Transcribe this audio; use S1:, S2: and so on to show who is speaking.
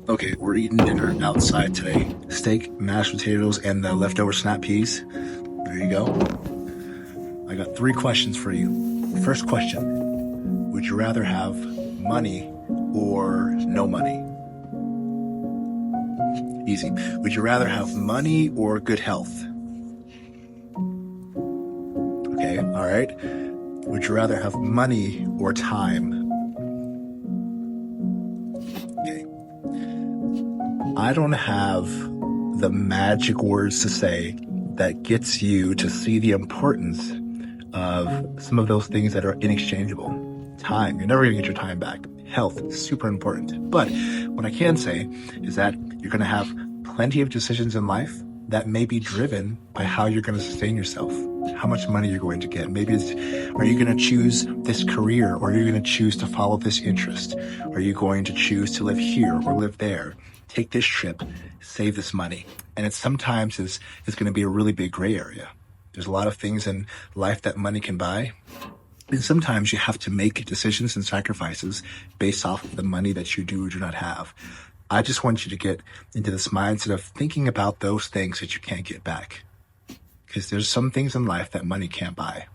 S1: Okay, we're eating dinner outside today. Steak, mashed potatoes, and the leftover snap peas. There you go. I got 3 questions for you. First question, would you rather have money or no money? Easy. Would you rather have money or good health? Okay, all right. Would you rather have money or time? Okay. I don't have the magic words to say that gets you to see the importance of some of those things that are inexchangeable. Time, you're never going to get your time back. Health, super important. But what I can say is that you're going to have plenty of decisions in life that may be driven by how you're going to sustain yourself, how much money you're going to get. Maybe it's, are you going to choose this career, or are you going to choose to follow this interest? Are you going to choose to live here or live there? Take this trip, save this money. And it sometimes is going to be a really big gray area. There's a lot of things in life that money can buy. And sometimes you have to make decisions and sacrifices based off of the money that you do or do not have. I just want you to get into this mindset of thinking about those things that you can't get back. Because there's some things in life that money can't buy.